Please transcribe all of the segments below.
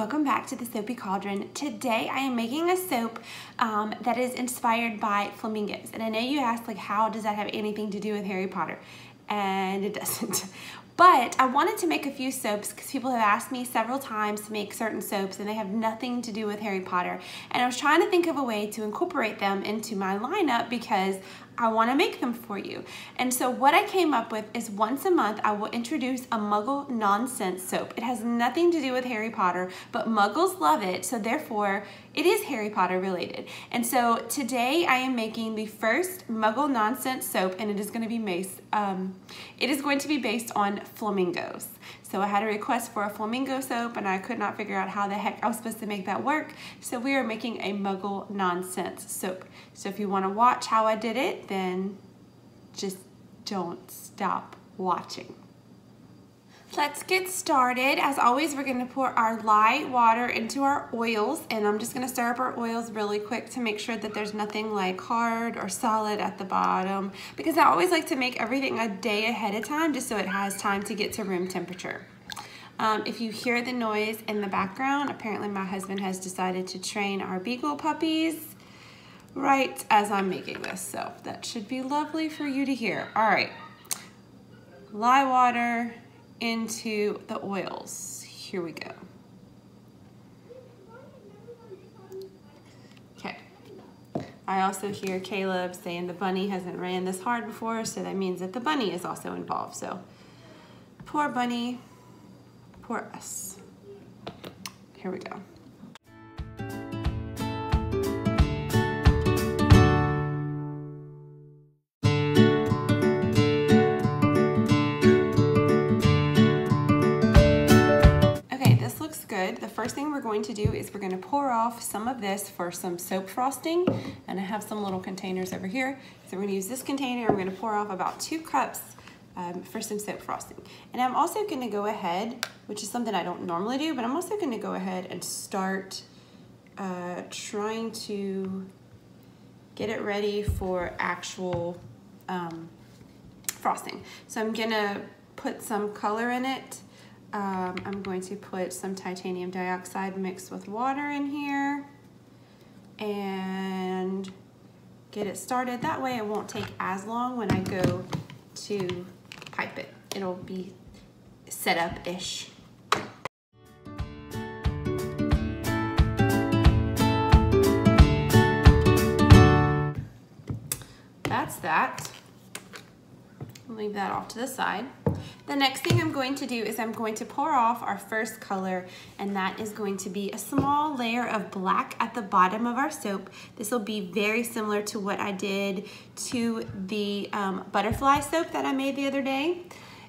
welcome back to the Soapy Cauldron. Today I am making a soap that is inspired by flamingos. And I know you asked, like, how does that have anything to do with Harry Potter? And it doesn't. But I wanted to make a few soaps because people have asked me several times to make certain soaps and they have nothing to do with Harry Potter. And I was trying to think of a way to incorporate them into my lineup because I want to make them for you. And so what I came up with is once a month I will introduce a Muggle nonsense soap. It has nothing to do with Harry Potter, but Muggles love it, so therefore it is Harry Potter related. And so today I am making the first Muggle nonsense soap, and it is going to be based on flamingos. So I had a request for a flamingo soap and I could not figure out how the heck I was supposed to make that work. So we are making a Muggle nonsense soap. So if you want to watch how I did it, then just don't stop watching. Let's get started. As always, we're going to pour our lye water into our oils, and I'm just going to stir up our oils really quick to make sure that there's nothing like hard or solid at the bottom, because I always like to make everything a day ahead of time just so it has time to get to room temperature. If you hear the noise in the background, apparently my husband has decided to train our beagle puppies right as I'm making this, so that should be lovely for you to hear. All right, lye water into the oils. Here we go. Okay. I also hear Caleb saying the bunny hasn't ran this hard before, so that means that the bunny is also involved. So poor bunny, poor us. Here we go. Good. The first thing we're going to do is we're going to pour off some of this for some soap frosting, and I have some little containers over here. So we're going to use this container. I'm going to pour off about 2 cups for some soap frosting. And I'm also going to go ahead, which is something I don't normally do, but I'm also going to go ahead and start trying to get it ready for actual frosting. So I'm going to put some color in it. I'm going to put some titanium dioxide mixed with water in here and get it started. That way it won't take as long when I go to pipe it. It'll be set up-ish. That's that. I'll leave that off to the side. The next thing I'm going to do is I'm going to pour off our first color, and that is going to be a small layer of black at the bottom of our soap. This will be very similar to what I did to the butterfly soap that I made the other day.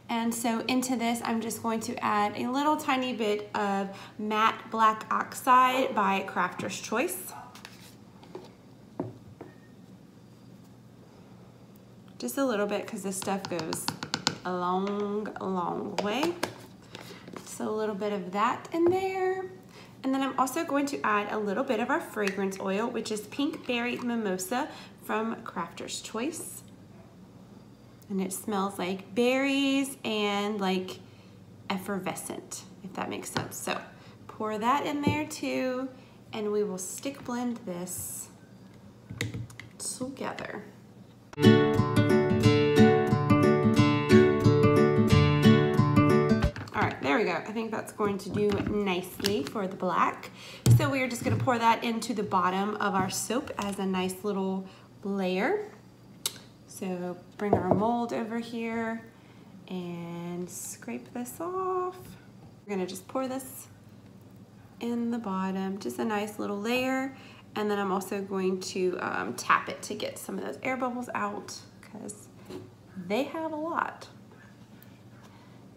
And so into this, I'm just going to add a little tiny bit of matte black oxide by Crafter's Choice. Just a little bit, because this stuff goes a long way. So a little bit of that in there. And then I'm also going to add a little bit of our fragrance oil, which is Pink Berry Mimosa from Crafter's Choice. And it smells like berries and like effervescent, if that makes sense. So pour that in there too, and we will stick blend this together. There we go. I think that's going to do nicely for the black. So we are just going to pour that into the bottom of our soap as a nice little layer. So bring our mold over here and scrape this off. We're going to just pour this in the bottom, just a nice little layer. And then I'm also going to tap it to get some of those air bubbles out, because they have a lot.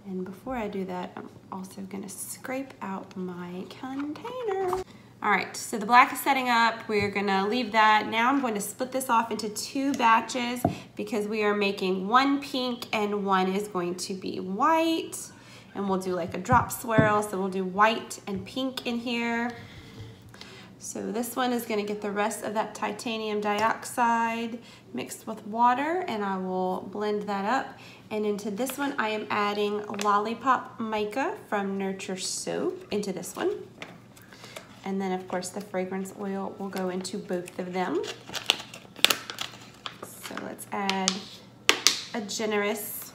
And before I do that, I'm also gonna scrape out my container. All right, so the black is setting up. We're gonna leave that. Now I'm going to split this off into 2 batches because we are making 1 pink and 1 is going to be white. And we'll do like a drop swirl. So we'll do white and pink in here. So this one is gonna get the rest of that titanium dioxide mixed with water, and I will blend that up. And into this one, I am adding Lollipop Mica from Nurture Soap into this one. And then of course the fragrance oil will go into both of them. So let's add a generous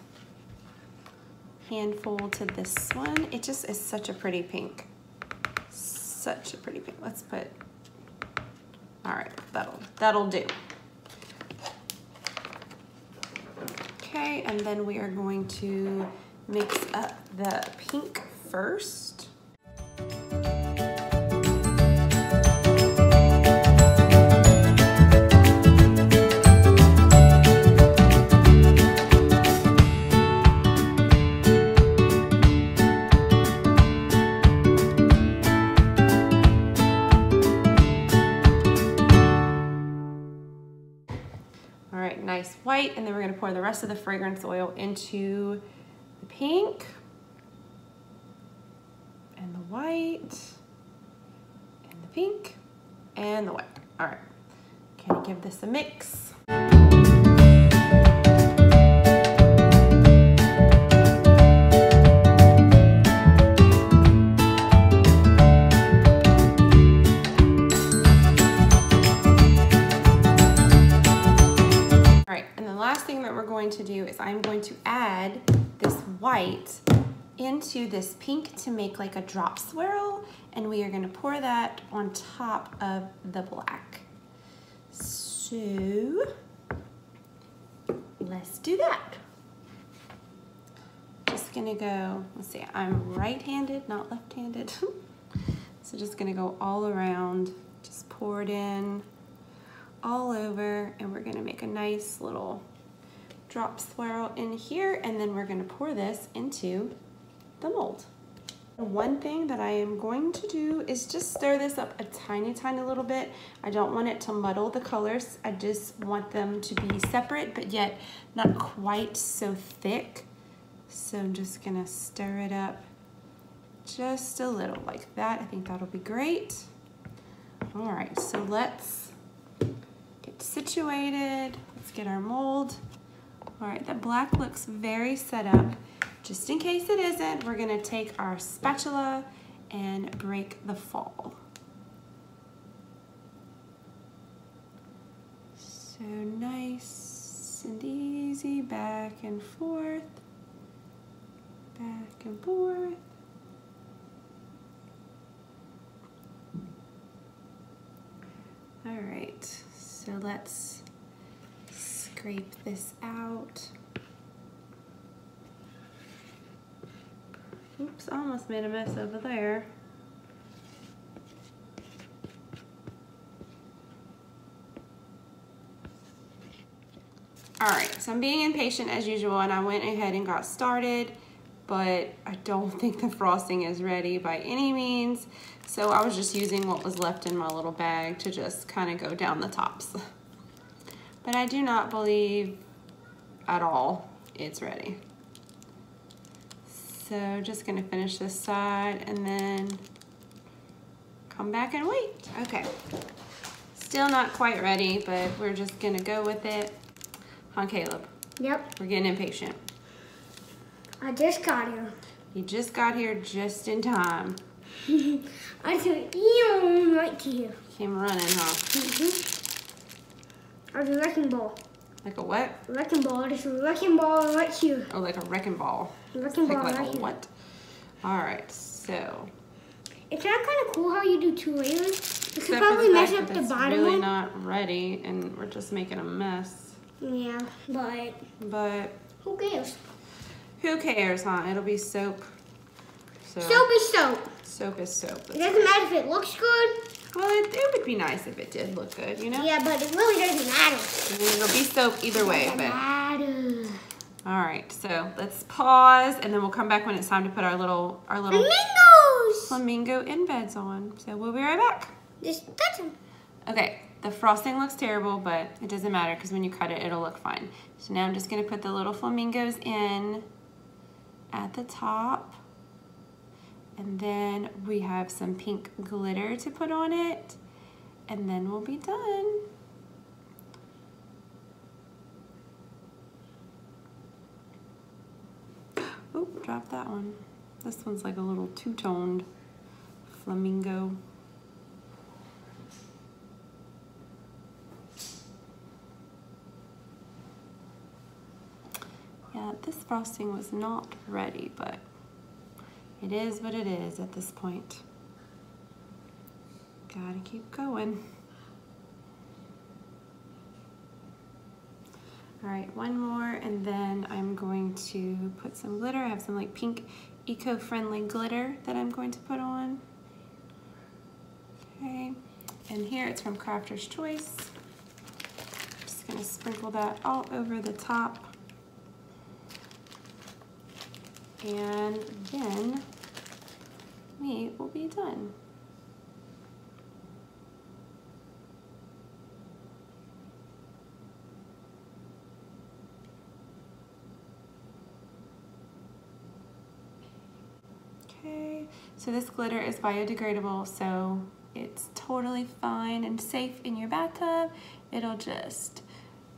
handful to this one. It just is such a pretty pink. Such a pretty pink. Let's put, all right, that'll do. Okay, and then we are going to mix up the pink first. All right, nice white, and then we're gonna pour the rest of the fragrance oil into the pink and the white and the pink and the white. All right, can I give this a mix? To do is I'm going to add this white into this pink to make like a drop swirl, and we are going to pour that on top of the black. So let's do that. Just gonna go, let's see, I'm right-handed, not left-handed. So just gonna go all around, just pour it in all over, and we're gonna make a nice little drop swirl in here, and then we're going to pour this into the mold. One thing that I am going to do is just stir this up a tiny little bit. I don't want it to muddle the colors. I just want them to be separate, but yet not quite so thick. So I'm just going to stir it up just a little like that. I think that'll be great. All right, so let's get situated. Let's get our mold. All right, the black looks very set up. Just in case it isn't, we're gonna take our spatula and break the fall. So nice and easy, back and forth, back and forth. All right, so let's scrape this out. Oops, I almost made a mess over there. All right, so I'm being impatient as usual, and I went ahead and got started, but I don't think the frosting is ready by any means. So I was just using what was left in my little bag to just kind of go down the tops. But I do not believe at all it's ready. So just gonna finish this side and then come back and wait. Okay, still not quite ready, but we're just gonna go with it. Huh, Caleb? Yep. We're getting impatient. I just got here. You just got here just in time. I said, ew, right to you. Came running, huh? Mm-hmm. I was a wrecking ball. Like a what? Wrecking ball. There's a wrecking ball right here. Oh, like a wrecking ball. A wrecking ball like right a here. what? All right, so. It's not kind of cool how you do two layers. You could Except probably for the mess fact up that the it's bottom really one. not ready, and we're just making a mess. Yeah, but who cares? Who cares, huh? It'll be soap. So, Soap is soap. soap is soap. It doesn't matter if it looks good. Well, it would be nice if it did look good, you know? Yeah, but it really doesn't matter. I mean, it'll be soap either way, Doesn't but. matter. All right, so let's pause, and then we'll come back when it's time to put our little Flamingos! flamingo embeds on. So we'll be right back. Just touch them. Okay, the frosting looks terrible, but it doesn't matter because when you cut it, it'll look fine. So now I'm just gonna put the little flamingos in at the top. And then we have some pink glitter to put on it. And then we'll be done. Oh, dropped that one. This one's like a little two-toned flamingo. Yeah, this frosting was not ready, but it is what it is at this point. Gotta keep going. All right, one more, and then I'm going to put some glitter. I have some like pink eco-friendly glitter that I'm going to put on. Okay, and here it's from Crafter's Choice. Just gonna sprinkle that all over the top. And then we will be done. Okay, so this glitter is biodegradable, so it's totally fine and safe in your bathtub. It'll just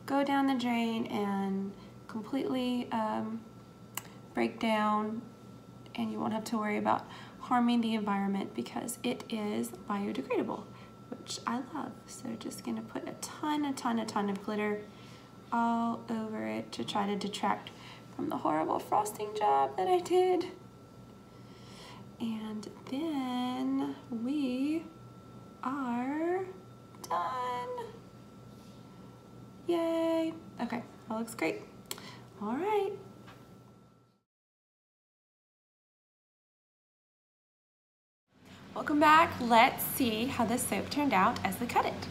go down the drain and completely break down, and you won't have to worry about harming the environment because it is biodegradable, which I love. So just gonna put a ton of glitter all over it to try to detract from the horrible frosting job that I did. And then we are done. Yay. Okay, that looks great. All right. Welcome back. Let's see how this soap turned out as we cut it.